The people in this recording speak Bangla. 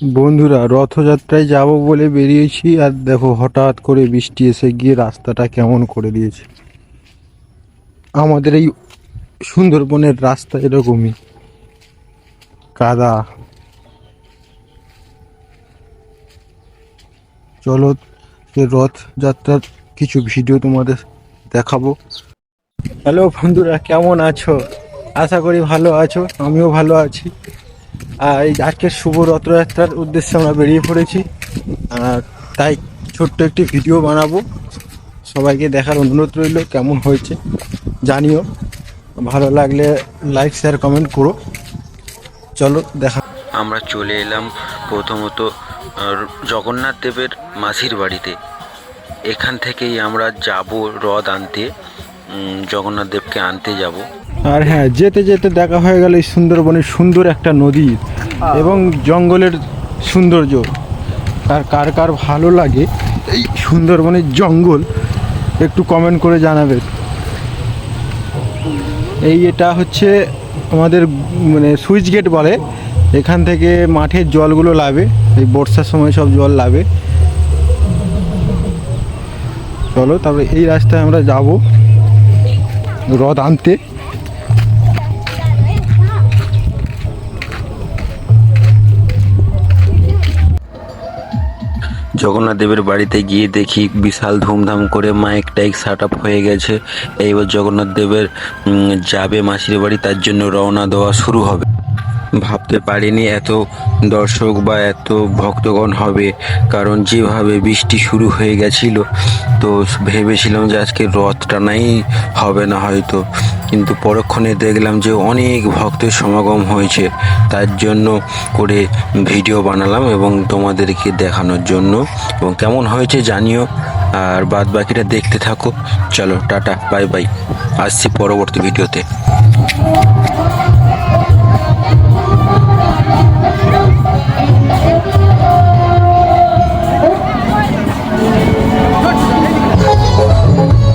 বন্ধুরা, রথযাত্রায় যাব বলে বেরিয়েছি, আর দেখো হঠাৎ করে বৃষ্টি এসে গিয়ে রাস্তাটা কেমন করে দিয়েছে। আমাদের এই সুন্দরবনের রাস্তা এরকমই কাদা। চলো রথযাত্রার কিছু ভিডিও তোমাদের দেখাবো। হ্যালো বন্ধুরা, কেমন আছো? আশা করি ভালো আছো, আমিও ভালো আছি। আর এই আজকের শুভ রথযাত্রার উদ্দেশ্যে আমরা বেরিয়ে পড়েছি। আর তাই ছোট্ট একটি ভিডিও বানাবো, সবাইকে দেখার অনুরোধ রইল। কেমন হয়েছে জানিও, ভালো লাগলে লাইক শেয়ার কমেন্ট করো। চলো দেখা। আমরা চলে এলাম প্রথমত জগন্নাথ দেবের মাসির বাড়িতে। এখান থেকেই আমরা যাব রথ আনতে, জগন্নাথ দেবকে আনতে যাব। আর হ্যাঁ, যেতে যেতে দেখা হয়ে গেল এই সুন্দরবনের সুন্দর একটা নদী এবং জঙ্গলের সৌন্দর্য। আর কার কার ভালো লাগে এই সুন্দরবনের জঙ্গল একটু কমেন্ট করে জানাবে। এটা হচ্ছে আমাদের মানে সুইচ গেট বলে। এখান থেকে মাঠের জলগুলো লাভে, এই বর্ষার সময় সব জল লাভে। চলো তারপরে এই রাস্তায় আমরা যাব রথ আনতে। জগন্নাথ দেবের বাড়িতে গিয়ে দেখি বিশাল ধুমধাম করে মাইক টাইক সেট আপ হয়ে গেছে। এইবার জগন্নাথ দেবের যাবে মাসির বাড়ি, তার জন্য রওনা দেওয়া শুরু হবে। ভাবতে পারিনি এত দর্শক বা এত ভক্তগণ হবে, কারণ যেভাবে বৃষ্টি শুরু হয়ে গেছিল তো ভেবেছিলাম যে আজকে রথ টানাই হবে না হয়তো, কিন্তু পরক্ষণে দেখলাম যে অনেক ভক্তের সমাগম হয়েছে। তার জন্য করে ভিডিও বানালাম এবং তোমাদেরকে দেখানোর জন্য, এবং কেমন হয়েছে জানিও। আর বাদ বাকিটা দেখতে থাকো। চলো টাটা, বাই বাই, আসছি পরবর্তী ভিডিওতে।